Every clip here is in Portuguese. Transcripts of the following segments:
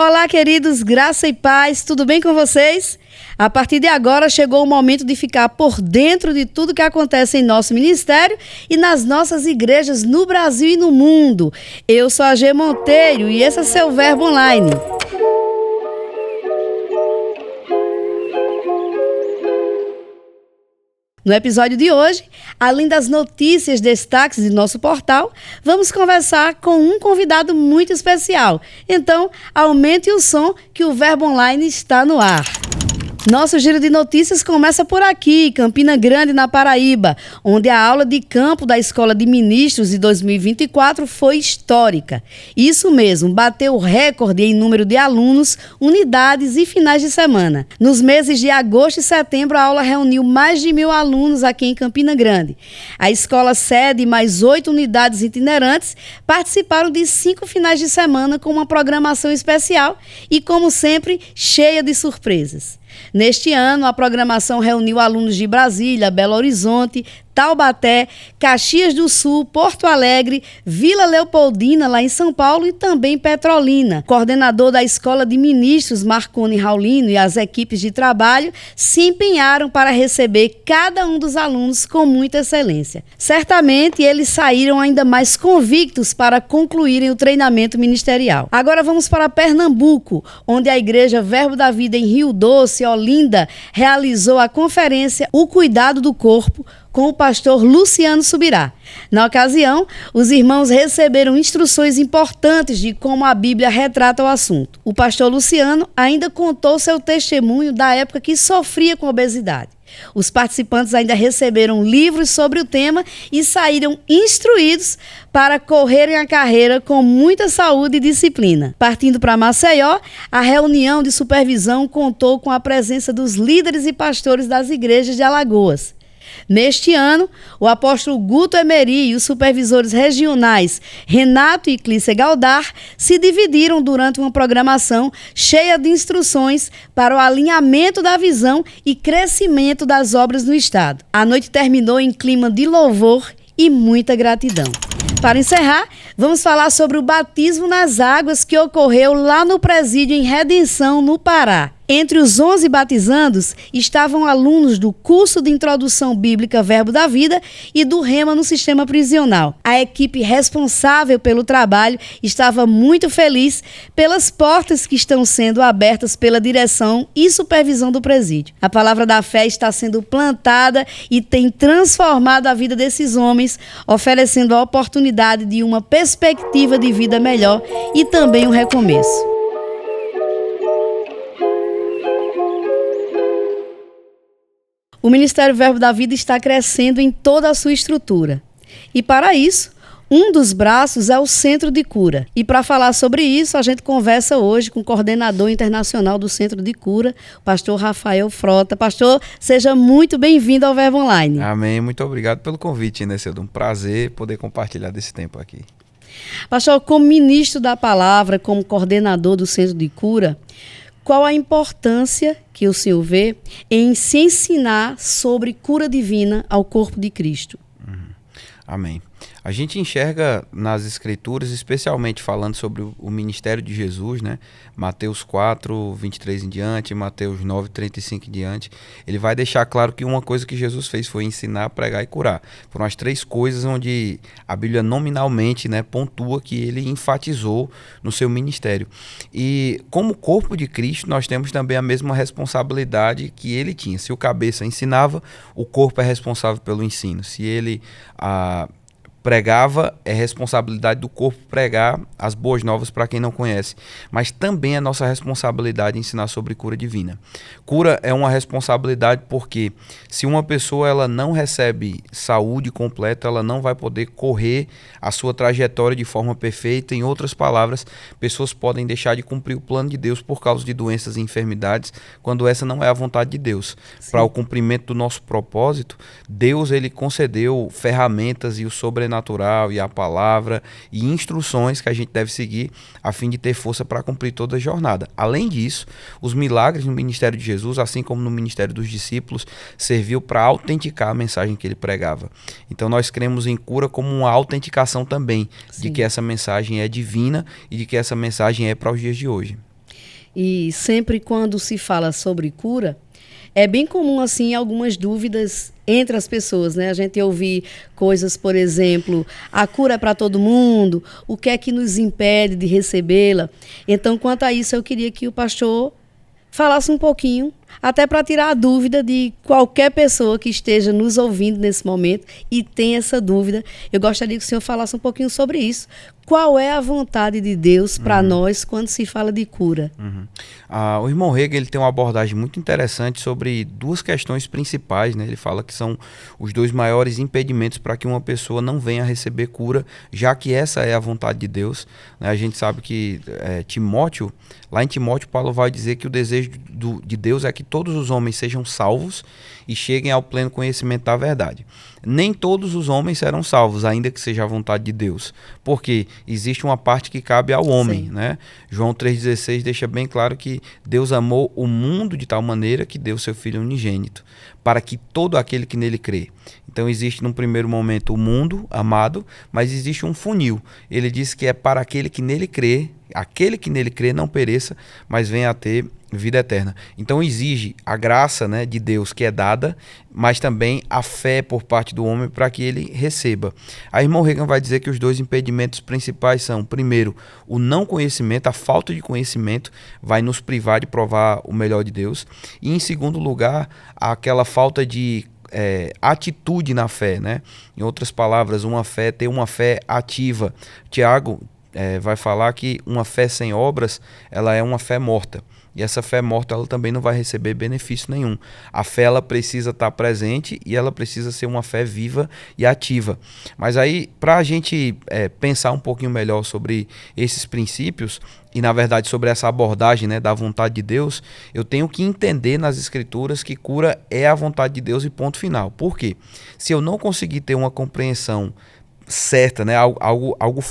Olá, queridos, graça e paz, tudo bem com vocês? A partir de agora chegou o momento de ficar por dentro de tudo que acontece em nosso ministério e nas nossas igrejas no Brasil e no mundo. Eu sou a G Monteiro e esse é seu Verbo Online. No episódio de hoje, além das notícias e destaques de nosso portal, vamos conversar com um convidado muito especial. Então, aumente o som que o Verbo Online está no ar. Nosso giro de notícias começa por aqui, Campina Grande, na Paraíba, onde a aula de campo da Escola de Ministros de 2024 foi histórica. Isso mesmo, bateu o recorde em número de alunos, unidades e finais de semana. Nos meses de agosto e setembro, a aula reuniu mais de 1.000 alunos aqui em Campina Grande. A escola sede e mais 8 unidades itinerantes participaram de 5 finais de semana com uma programação especial e, como sempre, cheia de surpresas. Neste ano, a programação reuniu alunos de Brasília, Belo Horizonte, Taubaté, Caxias do Sul, Porto Alegre, Vila Leopoldina, lá em São Paulo, e também Petrolina. O coordenador da Escola de Ministros, Marconi Raulino, e as equipes de trabalho se empenharam para receber cada um dos alunos com muita excelência. Certamente, eles saíram ainda mais convictos para concluírem o treinamento ministerial. Agora vamos para Pernambuco, onde a Igreja Verbo da Vida em Rio Doce, Olinda, realizou a conferência O Cuidado do Corpo, com o pastor Luciano Subirá. Na ocasião, os irmãos receberam instruções importantes de como a Bíblia retrata o assunto. O pastor Luciano ainda contou seu testemunho da época que sofria com obesidade. Os participantes ainda receberam livros sobre o tema e saíram instruídos para correrem a carreira com muita saúde e disciplina. Partindo para Maceió, a reunião de supervisão contou com a presença dos líderes e pastores das igrejas de Alagoas. Neste ano, o apóstolo Guto Emery e os supervisores regionais Renato e Clícia Galdar se dividiram durante uma programação cheia de instruções para o alinhamento da visão e crescimento das obras no Estado. A noite terminou em clima de louvor e muita gratidão. Para encerrar, vamos falar sobre o batismo nas águas que ocorreu lá no presídio em Redenção, no Pará. Entre os 11 batizandos estavam alunos do curso de Introdução Bíblica Verbo da Vida e do Rema no Sistema Prisional. A equipe responsável pelo trabalho estava muito feliz pelas portas que estão sendo abertas pela direção e supervisão do presídio. A palavra da fé está sendo plantada e tem transformado a vida desses homens, oferecendo a oportunidade de uma perspectiva de vida melhor e também um recomeço. O Ministério Verbo da Vida está crescendo em toda a sua estrutura. E para isso, um dos braços é o Centro de Cura. E para falar sobre isso, a gente conversa hoje com o coordenador internacional do Centro de Cura, o pastor Rafael Frota. Pastor, seja muito bem-vindo ao Verbo Online. Amém. Muito obrigado pelo convite, Ineseudo. Um prazer poder compartilhar desse tempo aqui. Pastor, como ministro da palavra, como coordenador do Centro de Cura, qual a importância que o senhor vê em se ensinar sobre cura divina ao corpo de Cristo? Amém. A gente enxerga nas Escrituras, especialmente falando sobre o ministério de Jesus, né? Mateus 4, 23 em diante, Mateus 9, 35 em diante. Ele vai deixar claro que uma coisa que Jesus fez foi ensinar, pregar e curar. Foram as 3 coisas onde a Bíblia nominalmente, né, pontua que ele enfatizou no seu ministério. E como corpo de Cristo, nós temos também a mesma responsabilidade que ele tinha. Se o cabeça ensinava, o corpo é responsável pelo ensino. Se ele pregava, é responsabilidade do corpo pregar as boas novas para quem não conhece, mas também é nossa responsabilidade ensinar sobre cura divina. Cura é uma responsabilidade porque se uma pessoa ela não recebe saúde completa, ela não vai poder correr a sua trajetória de forma perfeita. Em outras palavras, pessoas podem deixar de cumprir o plano de Deus por causa de doenças e enfermidades, quando essa não é a vontade de Deus. Para o cumprimento do nosso propósito, Deus ele concedeu ferramentas e o sobrenatural e a palavra e instruções que a gente deve seguir a fim de ter força para cumprir toda a jornada. Além disso, os milagres no ministério de Jesus, assim como no ministério dos discípulos, serviu para autenticar a mensagem que ele pregava. Então nós cremos em cura como uma autenticação também de que essa mensagem é divina e de que essa mensagem é para os dias de hoje. E sempre quando se fala sobre cura, é bem comum, assim, algumas dúvidas entre as pessoas, né? A gente ouvir coisas, por exemplo, a cura é para todo mundo, o que é que nos impede de recebê-la? Então, quanto a isso, eu queria que o pastor falasse um pouquinho, até para tirar a dúvida de qualquer pessoa que esteja nos ouvindo nesse momento e tenha essa dúvida. Eu gostaria que o senhor falasse um pouquinho sobre isso. Qual é a vontade de Deus para nós quando se fala de cura? O irmão Rega, ele tem uma abordagem muito interessante sobre duas questões principais, né? Ele fala que são os dois maiores impedimentos para que uma pessoa não venha a receber cura, já que essa é a vontade de Deus, né? A gente sabe que Timóteo, lá em Timóteo, Paulo vai dizer que o desejo de Deus é que todos os homens sejam salvos e cheguem ao pleno conhecimento da verdade. Nem todos os homens serão salvos, ainda que seja a vontade de Deus, porque existe uma parte que cabe ao homem, né? João 3,16 deixa bem claro que Deus amou o mundo de tal maneira que deu seu Filho unigênito, para que todo aquele que nele crê. Então existe num primeiro momento o mundo amado, mas existe um funil. Ele diz que é para aquele que nele crê não pereça, mas venha a ter vida eterna. Então exige a graça, né, de Deus que é dada, mas também a fé por parte do homem para que ele receba. A irmã Regan vai dizer que os dois impedimentos principais são, primeiro, o não conhecimento, a falta de conhecimento vai nos privar de provar o melhor de Deus, e em segundo lugar, aquela falta de atitude na fé, né? Em outras palavras, ter uma fé ativa. Tiago vai falar que uma fé sem obras, ela é uma fé morta. E essa fé morta, ela também não vai receber benefício nenhum. A fé, ela precisa estar presente e ela precisa ser uma fé viva e ativa. Mas aí, para a gente pensar um pouquinho melhor sobre esses princípios e, na verdade, sobre essa abordagem, né, da vontade de Deus, eu tenho que entender nas Escrituras que cura é a vontade de Deus e ponto final. Por quê? Se eu não conseguir ter uma compreensão certa, né, algo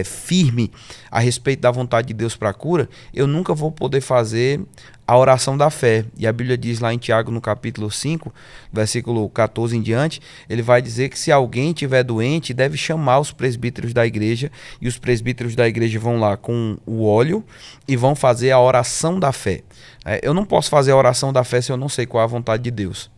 firme a respeito da vontade de Deus para a cura, eu nunca vou poder fazer a oração da fé. E a Bíblia diz lá em Tiago, no capítulo 5, versículo 14 em diante, ele vai dizer que se alguém estiver doente, deve chamar os presbíteros da igreja, e os presbíteros da igreja vão lá com o óleo e vão fazer a oração da fé. Eu não posso fazer a oração da fé se eu não sei qual é a vontade de Deus.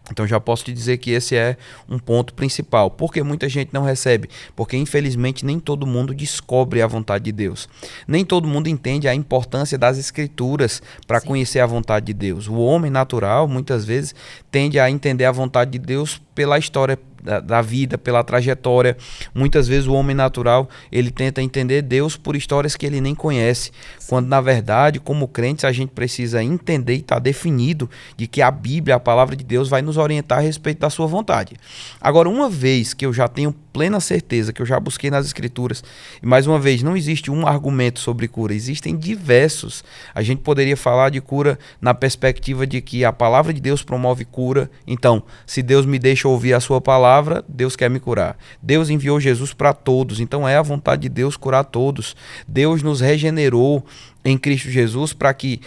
Então já posso te dizer que esse é um ponto principal. Por que muita gente não recebe? Porque infelizmente nem todo mundo descobre a vontade de Deus. Nem todo mundo entende a importância das Escrituras para conhecer a vontade de Deus. O homem natural muitas vezes tende a entender a vontade de Deus pela história da vida, pela trajetória. Muitas vezes o homem natural, ele tenta entender Deus por histórias que ele nem conhece, quando na verdade, como crentes, a gente precisa entender e está definido de que a Bíblia, a palavra de Deus, vai nos orientar a respeito da sua vontade. Agora, uma vez que eu já tenho plena certeza, que eu já busquei nas Escrituras, e mais uma vez, não existe um argumento sobre cura, existem diversos. A gente poderia falar de cura na perspectiva de que a palavra de Deus promove cura. Então, se Deus me deixa ouvir a sua palavra, Deus quer me curar. Deus enviou Jesus para todos, então é a vontade de Deus curar todos. Deus nos regenerou em Cristo Jesus para que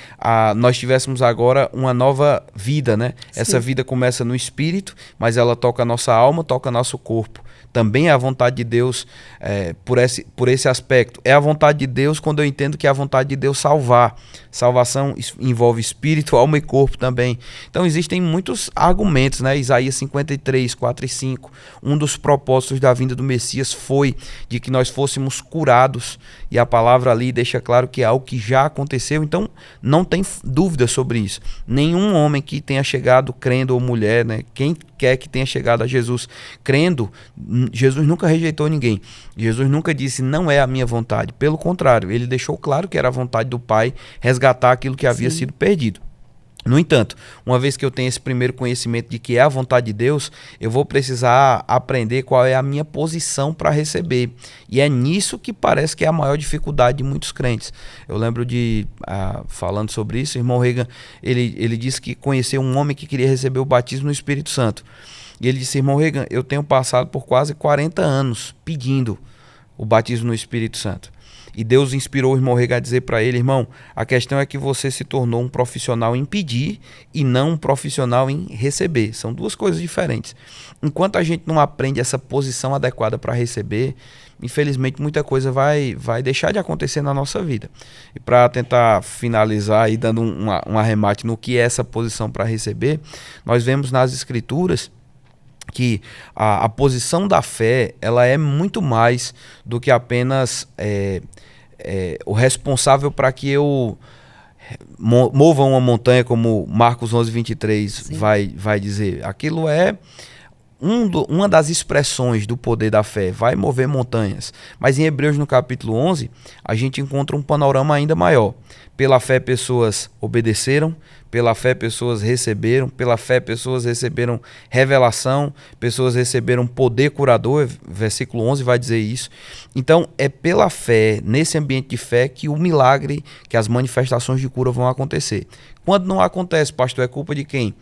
nós tivéssemos agora uma nova vida, né? Sim. Essa vida começa no Espírito, mas ela toca a nossa alma, toca nosso corpo. Também é a vontade de Deus por esse aspecto. É a vontade de Deus quando eu entendo que é a vontade de Deus salvar. Salvação envolve espírito, alma e corpo também. Então existem muitos argumentos, né? Isaías 53, 4 e 5. Um dos propósitos da vinda do Messias foi de que nós fôssemos curados. E a palavra ali deixa claro que é algo que já aconteceu. Então não tem dúvida sobre isso. Nenhum homem que tenha chegado crendo, ou mulher, né? Quem quer que tenha chegado a Jesus crendo, Jesus nunca rejeitou ninguém. Jesus nunca disse, não é a minha vontade. Pelo contrário, ele deixou claro que era a vontade do Pai resgatar aquilo que havia sido perdido. No entanto, uma vez que eu tenho esse primeiro conhecimento de que é a vontade de Deus, eu vou precisar aprender qual é a minha posição para receber. E é nisso que parece que é a maior dificuldade de muitos crentes. Eu lembro falando sobre isso, o irmão Regan, ele disse que conheceu um homem que queria receber o batismo no Espírito Santo. E ele disse, irmão Regan, eu tenho passado por quase 40 anos pedindo o batismo no Espírito Santo. E Deus inspirou o irmão Rega a dizer para ele: irmão, a questão é que você se tornou um profissional em pedir e não um profissional em receber. São duas coisas diferentes. Enquanto a gente não aprende essa posição adequada para receber, infelizmente muita coisa vai deixar de acontecer na nossa vida. E para tentar finalizar aí, dando um arremate no que é essa posição para receber, nós vemos nas Escrituras que a posição da fé, ela é muito mais do que apenas o responsável para que eu mova uma montanha, como Marcos 11:23 vai dizer. Aquilo é uma das expressões do poder da fé, vai mover montanhas. Mas em Hebreus, no capítulo 11, a gente encontra um panorama ainda maior. Pela fé, pessoas obedeceram, pela fé, pessoas receberam, pela fé, pessoas receberam revelação, pessoas receberam poder curador, versículo 11 vai dizer isso. Então, é pela fé, nesse ambiente de fé, que o milagre, que as manifestações de cura vão acontecer. Quando não acontece, pastor, é culpa de quem?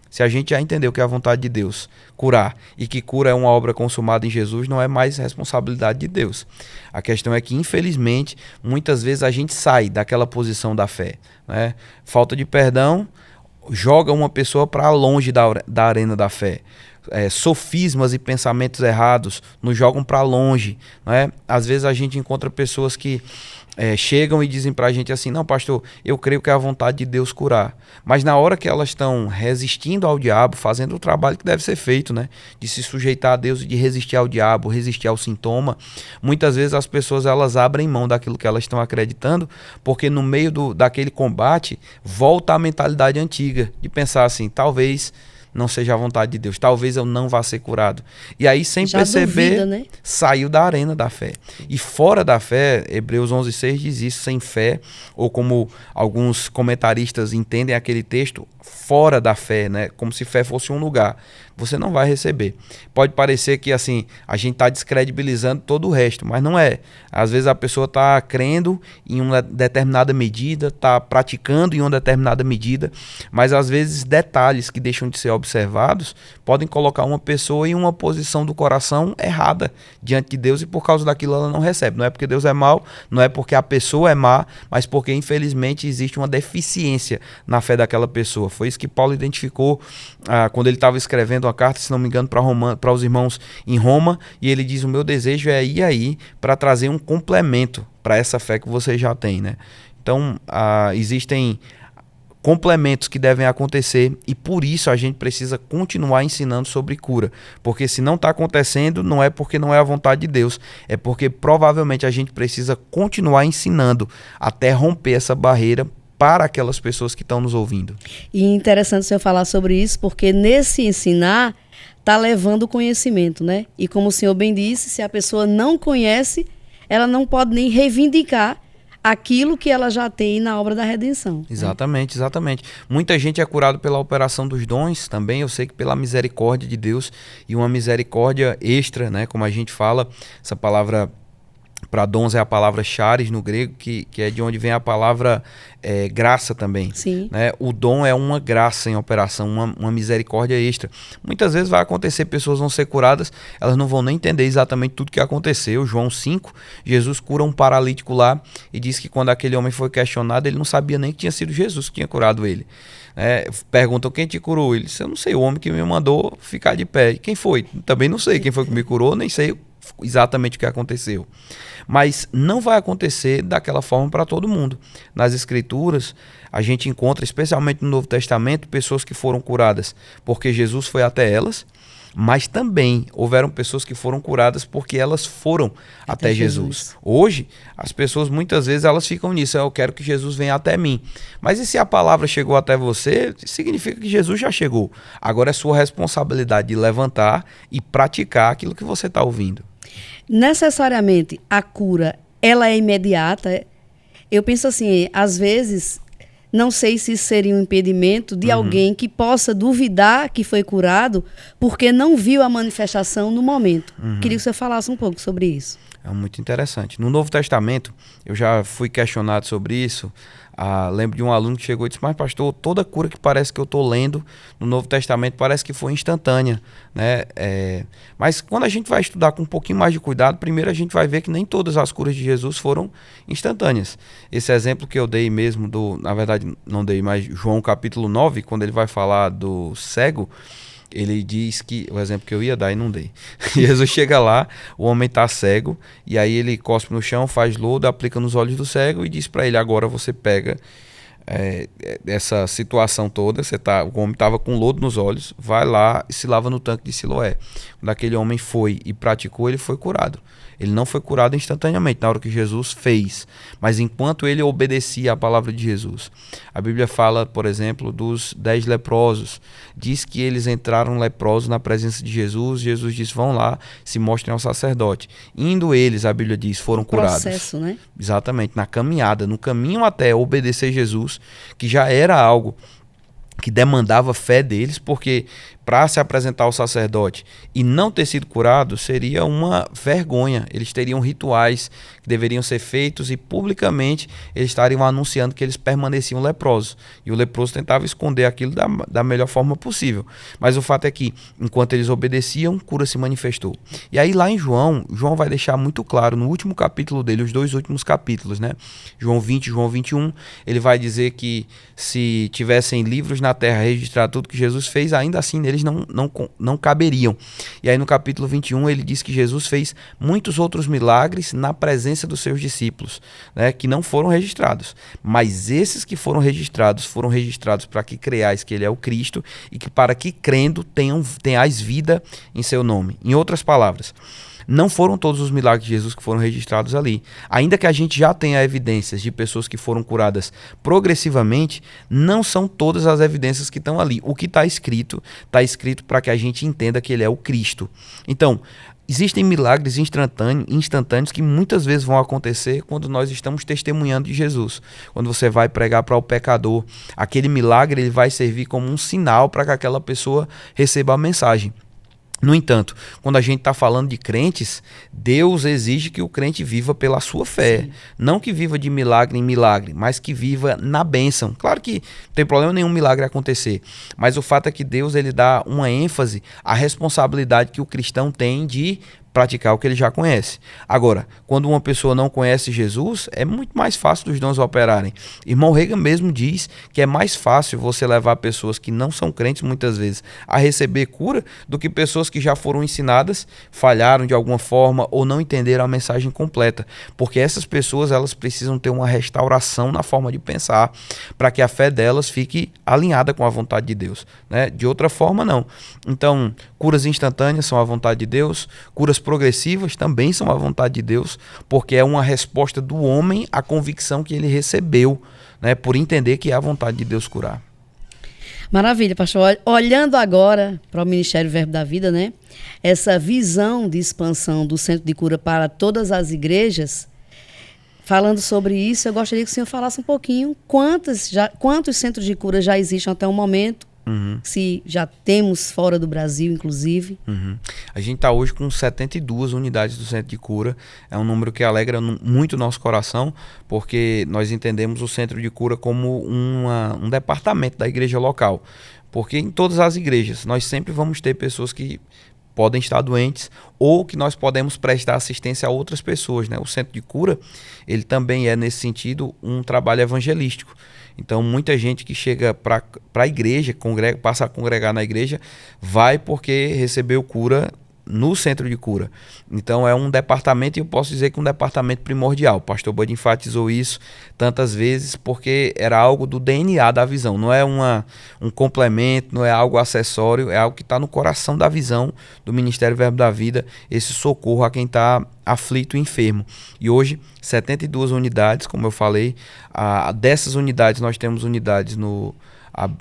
Se a gente já entendeu que é a vontade de Deus curar e que cura é uma obra consumada em Jesus, não é mais responsabilidade de Deus. A questão é que, infelizmente, muitas vezes a gente sai daquela posição da fé, né? Falta de perdão joga uma pessoa para longe da arena da fé. Sofismas e pensamentos errados nos jogam para longe, né? Às vezes a gente encontra pessoas que chegam e dizem pra gente assim: não, pastor, eu creio que é a vontade de Deus curar. Mas na hora que elas estão resistindo ao diabo, fazendo o trabalho que deve ser feito, né, de se sujeitar a Deus e de resistir ao diabo, resistir ao sintoma, muitas vezes as pessoas elas abrem mão daquilo que elas estão acreditando, porque no meio daquele combate volta a mentalidade antiga de pensar assim: talvez não seja a vontade de Deus, talvez eu não vá ser curado. E aí, sem já perceber, duvida, né? Saiu da arena da fé. E fora da fé, Hebreus 11:6 diz isso: sem fé, ou como alguns comentaristas entendem aquele texto, fora da fé, né? Como se fé fosse um lugar. Você não vai receber. Pode parecer que assim a gente está descredibilizando todo o resto, mas não é. Às vezes a pessoa está crendo em uma determinada medida, está praticando em uma determinada medida, mas às vezes detalhes que deixam de ser observados podem colocar uma pessoa em uma posição do coração errada diante de Deus, e por causa daquilo ela não recebe. Não é porque Deus é mau, não é porque a pessoa é má, mas porque infelizmente existe uma deficiência na fé daquela pessoa. Foi isso que Paulo identificou quando ele estava escrevendo uma carta, se não me engano, para os irmãos em Roma, e ele diz: o meu desejo é ir aí para trazer um complemento para essa fé que você já tem, né? Então, existem complementos que devem acontecer, e por isso a gente precisa continuar ensinando sobre cura, porque se não está acontecendo, não é porque não é a vontade de Deus, é porque provavelmente a gente precisa continuar ensinando até romper essa barreira para aquelas pessoas que estão nos ouvindo. E interessante o senhor falar sobre isso, porque nesse ensinar está levando o conhecimento, né? E como o senhor bem disse, se a pessoa não conhece, ela não pode nem reivindicar aquilo que ela já tem na obra da redenção. Exatamente, exatamente. Muita gente é curado pela operação dos dons também, eu sei que pela misericórdia de Deus, e uma misericórdia extra, né? Como a gente fala, essa palavra para dons é a palavra charis no grego, que é de onde vem a palavra graça também. Sim. Né? O dom é uma graça em operação, uma misericórdia extra. Muitas vezes vai acontecer, pessoas vão ser curadas, elas não vão nem entender exatamente tudo que aconteceu. João 5, Jesus cura um paralítico lá e diz que quando aquele homem foi questionado, ele não sabia nem que tinha sido Jesus que tinha curado ele. Perguntam: quem te curou? Ele disse: eu não sei, o homem que me mandou ficar de pé. E quem foi? Também não sei quem foi que me curou, nem sei exatamente o que aconteceu. Mas não vai acontecer daquela forma para todo mundo. Nas Escrituras, a gente encontra, especialmente no Novo Testamento, pessoas que foram curadas porque Jesus foi até elas, mas também houveram pessoas que foram curadas porque elas foram até Jesus. Hoje, as pessoas muitas vezes elas ficam nisso: eu quero que Jesus venha até mim. Mas e se a palavra chegou até você, significa que Jesus já chegou. Agora é sua responsabilidade de levantar e praticar aquilo que você está ouvindo. Necessariamente a cura, ela é imediata. Eu penso assim, às vezes, não sei se isso seria um impedimento de alguém que possa duvidar que foi curado porque não viu a manifestação no momento. Queria que você falasse um pouco sobre isso. É muito interessante. No Novo Testamento, eu já fui questionado sobre isso. Lembro de um aluno que chegou e disse: mas pastor, toda cura que parece que eu estou lendo no Novo Testamento parece que foi instantânea, né? Mas quando a gente vai estudar com um pouquinho mais de cuidado, primeiro a gente vai ver que nem todas as curas de Jesus foram instantâneas. Esse exemplo que eu dei mesmo, na verdade não dei, mas João capítulo 9, quando ele vai falar do cego, ele diz que, o exemplo que eu ia dar e não dei. Jesus chega lá, o homem está cego, e aí ele cospe no chão, faz lodo, aplica nos olhos do cego e diz para ele: agora você pega essa situação toda, o homem estava com lodo nos olhos, vai lá e se lava no tanque de Siloé. Quando aquele homem foi e praticou, ele foi curado. Ele não foi curado instantaneamente, na hora que Jesus fez, mas enquanto ele obedecia à palavra de Jesus. A Bíblia fala, por exemplo, dos 10 leprosos. Diz que eles entraram leprosos na presença de Jesus. Jesus disse: vão lá, se mostrem ao sacerdote. Indo eles, a Bíblia diz, foram curados. Processo, né? Exatamente, na caminhada, no caminho até obedecer Jesus, que já era algo que demandava fé deles, porque para se apresentar ao sacerdote e não ter sido curado seria uma vergonha. Eles teriam rituais que deveriam ser feitos e publicamente eles estariam anunciando que eles permaneciam leprosos. E o leproso tentava esconder aquilo da melhor forma possível. Mas o fato é que, enquanto eles obedeciam, cura se manifestou. E aí lá em João vai deixar muito claro, no último capítulo dele, os 2 últimos capítulos, né? João 20 e João 21, ele vai dizer que se tivessem livros na terra registrar tudo que Jesus fez, ainda assim neles não caberiam. E aí no capítulo 21 ele diz que Jesus fez muitos outros milagres na presença dos seus discípulos, né, que não foram registrados. Mas esses que foram registrados para que creiais que ele é o Cristo e que para que crendo tenhais vida em seu nome. Em outras palavras, não foram todos os milagres de Jesus que foram registrados ali. Ainda que a gente já tenha evidências de pessoas que foram curadas progressivamente, não são todas as evidências que estão ali. O que está escrito para que a gente entenda que ele é o Cristo. Então, existem milagres instantâneos que muitas vezes vão acontecer quando nós estamos testemunhando de Jesus. Quando você vai pregar para o pecador, aquele milagre ele vai servir como um sinal para que aquela pessoa receba a mensagem. No entanto, quando a gente está falando de crentes, Deus exige que o crente viva pela sua fé. Sim. Não que viva de milagre em milagre, mas que viva na bênção. Claro que não tem problema nenhum milagre acontecer, mas o fato é que Deus ele dá uma ênfase à responsabilidade que o cristão tem de praticar o que ele já conhece. Agora, quando uma pessoa não conhece Jesus, é muito mais fácil dos dons operarem. Irmão Reagan mesmo diz que é mais fácil você levar pessoas que não são crentes, muitas vezes, a receber cura, do que pessoas que já foram ensinadas, falharam de alguma forma ou não entenderam a mensagem completa. Porque essas pessoas, elas precisam ter uma restauração na forma de pensar, para que a fé delas fique alinhada com a vontade de Deus, né? De outra forma, não. Então, curas instantâneas são a vontade de Deus, curas progressivas também são a vontade de Deus, porque é uma resposta do homem à convicção que ele recebeu, né, por entender que é a vontade de Deus curar. Maravilha, pastor. Olhando agora para o Ministério Verbo da Vida, né, essa visão de expansão do Centro de Cura para todas as igrejas, falando sobre isso, eu gostaria que o senhor falasse um pouquinho quantos centros de cura já existem até o momento. Uhum. Se já temos fora do Brasil, inclusive. Uhum. A gente está hoje com 72 unidades do Centro de Cura. É um número que alegra muito o nosso coração, porque nós entendemos o Centro de Cura como um departamento da igreja local. Porque em todas as igrejas nós sempre vamos ter pessoas que podem estar doentes ou que nós podemos prestar assistência a outras pessoas, né? O Centro de Cura, ele também é, nesse sentido, um trabalho evangelístico. Então, muita gente que chega para a igreja, passa a congregar na igreja, vai porque recebeu cura no Centro de Cura. Então, é um departamento, e eu posso dizer que um departamento primordial. O pastor Bud enfatizou isso tantas vezes, porque era algo do DNA da visão. Não é um complemento, não é algo acessório, é algo que está no coração da visão do Ministério Verbo da Vida, esse socorro a quem está aflito e enfermo. E hoje, 72 unidades, como eu falei. Dessas unidades, nós temos unidades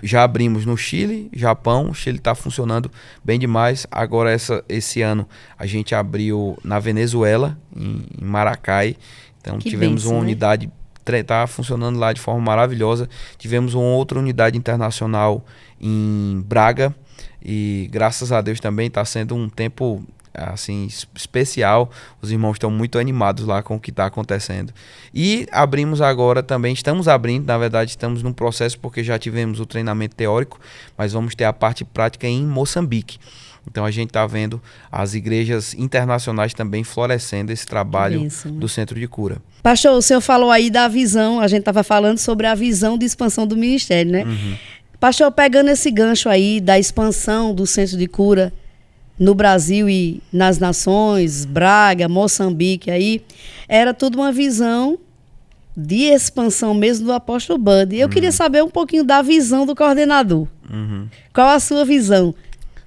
já abrimos no Chile, Japão. O Chile está funcionando bem demais. Agora, esse ano, a gente abriu na Venezuela, em Maracai. Então, tivemos uma unidade, está funcionando lá de forma maravilhosa. Tivemos uma outra unidade internacional em Braga. E, graças a Deus, também está sendo um tempo assim, especial. Os irmãos estão muito animados lá com o que está acontecendo. E abrimos agora também, estamos abrindo, na verdade estamos num processo porque já tivemos o treinamento teórico, mas vamos ter a parte prática em Moçambique. Então a gente está vendo as igrejas internacionais também florescendo esse trabalho do Centro de Cura. Pastor, o senhor falou aí da visão, a gente estava falando sobre a visão de expansão do ministério, né? Uhum. Pastor, pegando esse gancho aí da expansão do Centro de Cura no Brasil e nas nações, Braga, Moçambique, aí, era tudo uma visão de expansão mesmo do apóstolo Bud. Eu queria saber um pouquinho da visão do coordenador. Uhum. Qual a sua visão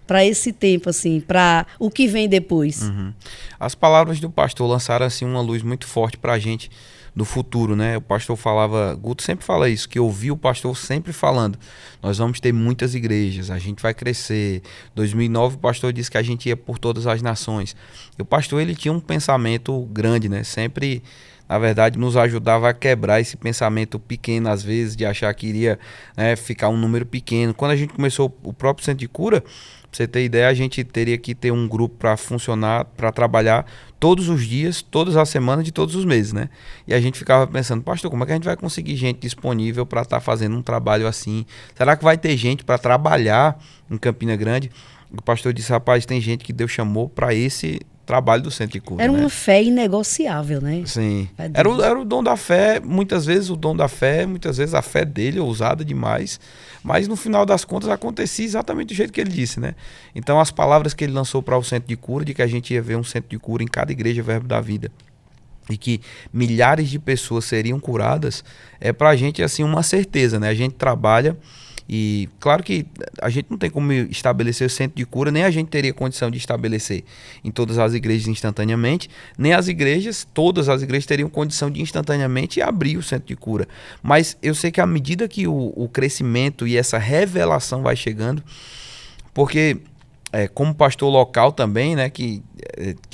para esse tempo, assim, para o que vem depois? Uhum. As palavras do pastor lançaram assim uma luz muito forte para a gente do futuro, né? O pastor falava, Guto sempre fala isso, que eu ouvi o pastor sempre falando, nós vamos ter muitas igrejas, a gente vai crescer. 2009 o pastor disse que a gente ia por todas as nações. E o pastor, ele tinha um pensamento grande, né? Sempre, na verdade, nos ajudava a quebrar esse pensamento pequeno, às vezes, de achar que iria, né, ficar um número pequeno. Quando a gente começou o próprio Centro de Cura, pra você ter ideia, a gente teria que ter um grupo para funcionar, para trabalhar todos os dias, todas as semanas de todos os meses, né? E a gente ficava pensando, pastor, como é que a gente vai conseguir gente disponível para estar fazendo um trabalho assim? Será que vai ter gente para trabalhar em Campina Grande? O pastor disse, rapaz, tem gente que Deus chamou para esse trabalho do Centro de Cura. Era né? uma fé inegociável, né? Sim. Era o dom da fé, muitas vezes a fé dele, ousada demais, mas no final das contas acontecia exatamente do jeito que ele disse, né? Então as palavras que ele lançou para o Centro de Cura, de que a gente ia ver um Centro de Cura em cada igreja Verbo da Vida, e que milhares de pessoas seriam curadas, é pra gente assim uma certeza, né? A gente trabalha. E claro que a gente não tem como estabelecer o Centro de Cura, nem a gente teria condição de estabelecer em todas as igrejas instantaneamente, nem todas as igrejas teriam condição de instantaneamente abrir o Centro de Cura. Mas eu sei que à medida que o crescimento e essa revelação vai chegando, porque como pastor local também, né, que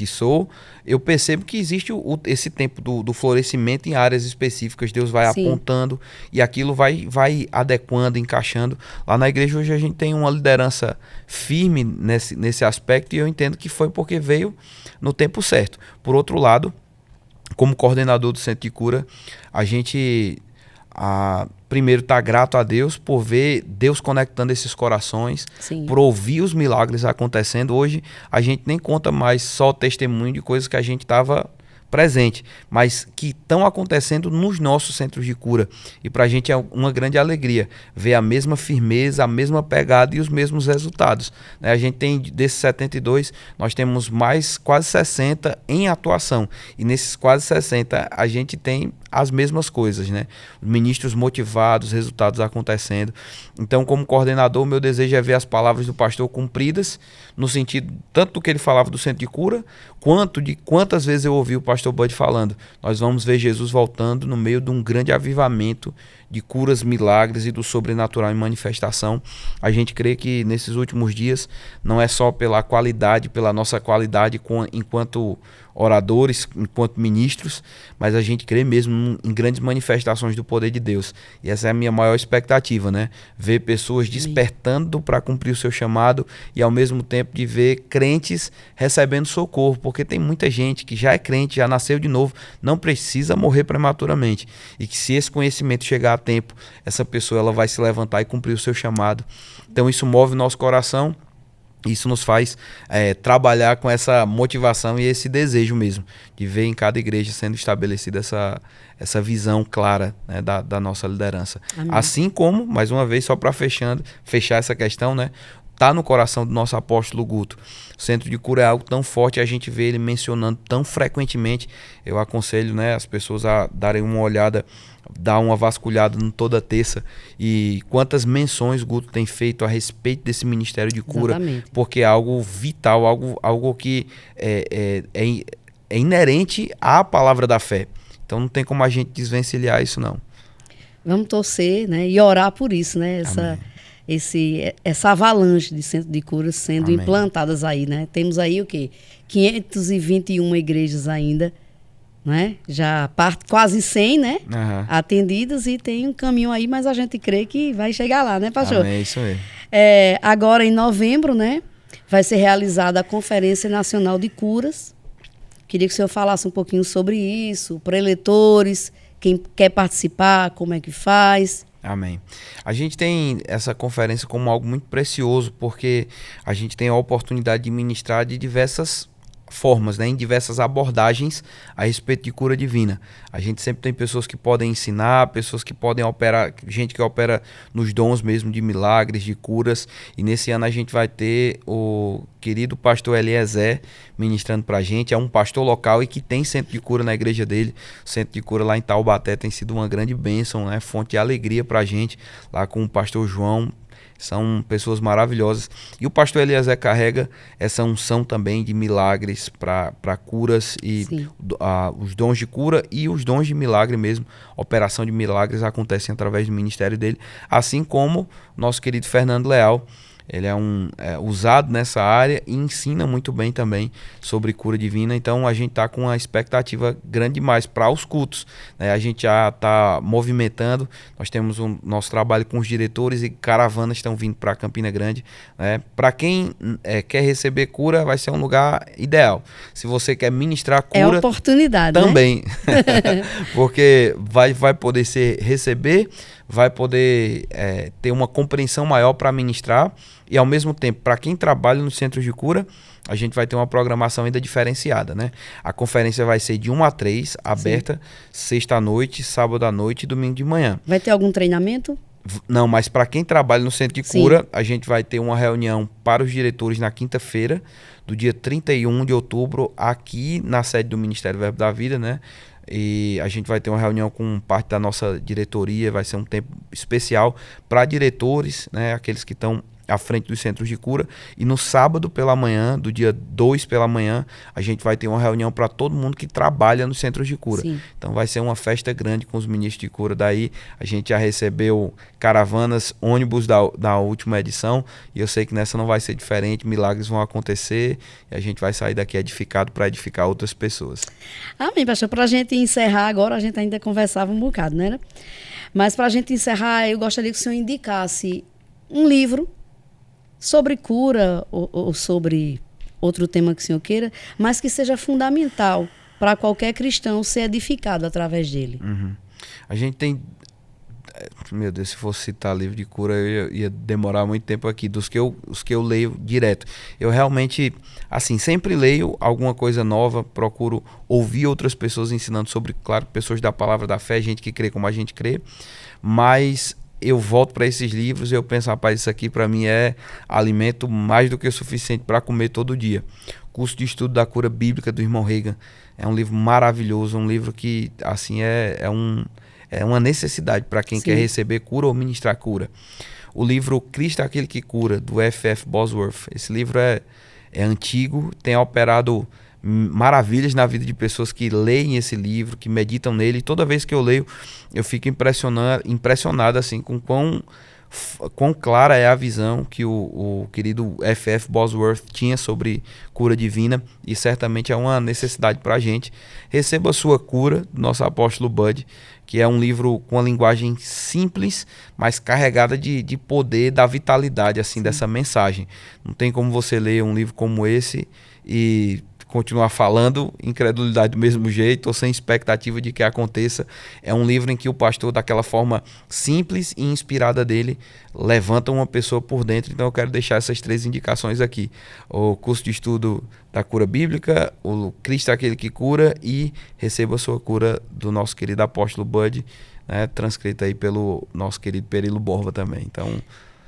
sou, eu percebo que existe esse tempo do florescimento em áreas específicas. Deus vai Sim. apontando e aquilo vai adequando, encaixando. Lá na igreja hoje a gente tem uma liderança firme nesse aspecto, e eu entendo que foi porque veio no tempo certo. Por outro lado, como coordenador do Centro de Cura, a gente primeiro está grato a Deus por ver Deus conectando esses corações, Sim. por ouvir os milagres acontecendo. Hoje a gente nem conta mais só testemunho de coisas que a gente estava presente, mas que estão acontecendo nos nossos centros de cura. E para a gente é uma grande alegria ver a mesma firmeza, a mesma pegada e os mesmos resultados. A gente tem, desses 72, nós temos mais quase 60 em atuação. E nesses quase 60 a gente tem as mesmas coisas, né? Ministros motivados, resultados acontecendo. Então, como coordenador, o meu desejo é ver as palavras do pastor cumpridas, no sentido tanto do que ele falava do Centro de Cura, quanto de quantas vezes eu ouvi o pastor Bud falando, nós vamos ver Jesus voltando no meio de um grande avivamento de curas, milagres e do sobrenatural em manifestação. A gente crê que nesses últimos dias, não é só pela nossa qualidade enquanto oradores, enquanto ministros, mas a gente crê mesmo em grandes manifestações do poder de Deus. E essa é a minha maior expectativa, né? Ver pessoas despertando para cumprir o seu chamado e ao mesmo tempo de ver crentes recebendo socorro, porque tem muita gente que já é crente, já nasceu de novo, não precisa morrer prematuramente. E que se esse conhecimento chegar a tempo, essa pessoa ela vai se levantar e cumprir o seu chamado. Então isso move o nosso coração. Isso nos faz trabalhar com essa motivação e esse desejo mesmo, de ver em cada igreja sendo estabelecida essa visão clara, né, da nossa liderança. Amém. Assim como, mais uma vez, só para fechar essa questão, né, tá no coração do nosso apóstolo Guto. O Centro de Cura é algo tão forte, a gente vê ele mencionando tão frequentemente. Eu aconselho, né, as pessoas a darem uma olhada, dar uma vasculhada no Toda Terça, e quantas menções Guto tem feito a respeito desse ministério de cura. Exatamente. Porque é algo vital, algo que é inerente à palavra da fé. Então não tem como a gente desvencilhar isso, não. Vamos torcer, né, e orar por isso, né? Essa avalanche de centro de cura sendo Amém. Implantadas aí, né? Temos aí o quê? 521 igrejas ainda, né? Já quase 100, né? Uhum. Atendidas, e tem um caminho aí, mas a gente crê que vai chegar lá, né, pastor? Amém, isso aí. Agora em novembro, né? vai ser realizada a Conferência Nacional de Curas. Queria que o senhor falasse um pouquinho sobre isso, para eleitores, quem quer participar, como é que faz. Amém. A gente tem essa conferência como algo muito precioso, porque a gente tem a oportunidade de ministrar de diversas formas, né, em diversas abordagens a respeito de cura divina. A gente sempre tem pessoas que podem ensinar, pessoas que podem operar, gente que opera nos dons mesmo de milagres, de curas, e nesse ano a gente vai ter o querido pastor Eliezer ministrando pra gente. É um pastor local e que tem centro de cura na igreja dele. O centro de cura lá em Taubaté tem sido uma grande bênção, né, fonte de alegria pra gente, lá com o pastor João. São pessoas maravilhosas. E o pastor Eliezer carrega essa unção também de milagres para curas e os dons de cura e os dons de milagre mesmo. Operação de milagres acontecem através do ministério dele. Assim como nosso querido Fernando Leal. Ele é usado nessa área e ensina muito bem também sobre cura divina. Então a gente está com uma expectativa grande demais para os cultos, né? A gente já está movimentando. Nós temos o nosso trabalho com os diretores e caravanas estão vindo para Campina Grande, né? Para quem quer receber cura, vai ser um lugar ideal. Se você quer ministrar cura, é oportunidade também, né? Porque vai poder receber, vai poder ter uma compreensão maior para ministrar. E ao mesmo tempo, para quem trabalha nos centros de cura, a gente vai ter uma programação ainda diferenciada, né? A conferência vai ser de 1 a 3, aberta, sexta à noite, sábado à noite e domingo de manhã. Vai ter algum treinamento? Não, mas para quem trabalha no centro de cura, a gente vai ter uma reunião para os diretores na quinta-feira, do dia 31 de outubro, aqui na sede do Ministério Verbo da Vida, né? E a gente vai ter uma reunião com parte da nossa diretoria, vai ser um tempo especial para diretores, né? Aqueles que estão à frente dos centros de cura. E no sábado pela manhã, do dia 2 pela manhã, a gente vai ter uma reunião para todo mundo que trabalha nos centros de cura. Sim. Então vai ser uma festa grande com os ministros de cura. Daí a gente já recebeu caravanas, ônibus da última edição, e eu sei que nessa não vai ser diferente. Milagres vão acontecer e a gente vai sair daqui edificado para edificar outras pessoas. Amém, pastor. Para a gente encerrar agora, a gente ainda conversava um bocado, né? Mas para a gente encerrar, eu gostaria que o senhor indicasse um livro sobre cura ou sobre outro tema que o senhor queira, mas que seja fundamental para qualquer cristão ser edificado através dele. Uhum. A gente tem... Meu Deus, se fosse citar livro de cura, eu ia demorar muito tempo aqui. Os que eu leio direto. Eu realmente, assim, sempre leio alguma coisa nova, procuro ouvir outras pessoas ensinando sobre, claro, pessoas da palavra da fé, gente que crê como a gente crê, mas eu volto para esses livros e eu penso, rapaz, isso aqui para mim é alimento mais do que o suficiente para comer todo dia. Curso de Estudo da Cura Bíblica do irmão Reagan é um livro maravilhoso, um livro que, assim, é uma necessidade para quem quer receber cura ou ministrar cura. O livro Cristo é Aquele que Cura, do F.F. Bosworth. Esse livro é antigo, tem operado maravilhas na vida de pessoas que leem esse livro, que meditam nele. E toda vez que eu leio, eu fico impressionado assim, com quão clara é a visão que o querido F.F. Bosworth tinha sobre cura divina, e certamente é uma necessidade para a gente. Receba a sua cura, do nosso apóstolo Bud, que é um livro com uma linguagem simples, mas carregada de poder, da vitalidade assim, dessa mensagem. Não tem como você ler um livro como esse e continuar falando incredulidade do mesmo jeito ou sem expectativa de que aconteça. É um livro em que o pastor, daquela forma simples e inspirada dele, levanta uma pessoa por dentro. Então eu quero deixar essas 3 indicações aqui: o curso de estudo da cura bíblica, o Cristo é Aquele que Cura, e Receba a Sua Cura, do nosso querido apóstolo Bud, né, transcrito aí pelo nosso querido Perilo Borba também. Então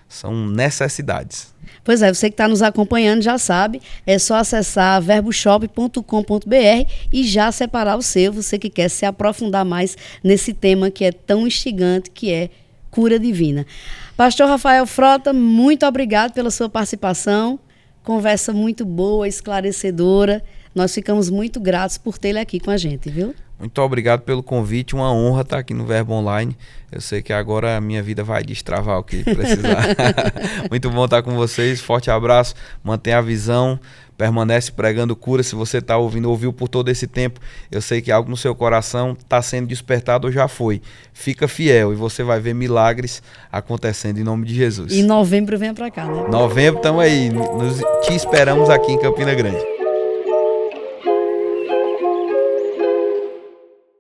são necessidades. Pois é, você que está nos acompanhando já sabe, é só acessar verboshop.com.br e já separar o seu, você que quer se aprofundar mais nesse tema que é tão instigante, que é cura divina. Pastor Rafael Frota, muito obrigado pela sua participação, conversa muito boa, esclarecedora, nós ficamos muito gratos por tê-lo aqui com a gente, viu? Muito obrigado pelo convite, uma honra estar aqui no Verbo Online. Eu sei que agora a minha vida vai destravar o que precisar. Muito bom estar com vocês, forte abraço, mantenha a visão, permanece pregando cura. Se você está ouviu por todo esse tempo, eu sei que algo no seu coração está sendo despertado ou já foi. Fica fiel e você vai ver milagres acontecendo em nome de Jesus. E em novembro venha para cá, né? Novembro, estamos aí, te esperamos aqui em Campina Grande.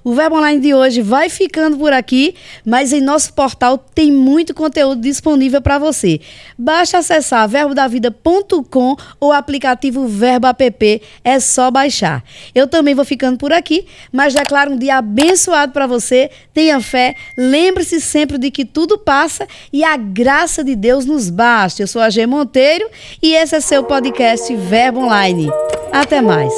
O Verbo Online de hoje vai ficando por aqui, mas em nosso portal tem muito conteúdo disponível para você. Basta acessar verbodavida.com ou o aplicativo Verbo App, é só baixar. Eu também vou ficando por aqui, mas declaro um dia abençoado para você. Tenha fé, lembre-se sempre de que tudo passa e a graça de Deus nos basta. Eu sou a G Monteiro e esse é seu podcast Verbo Online. Até mais.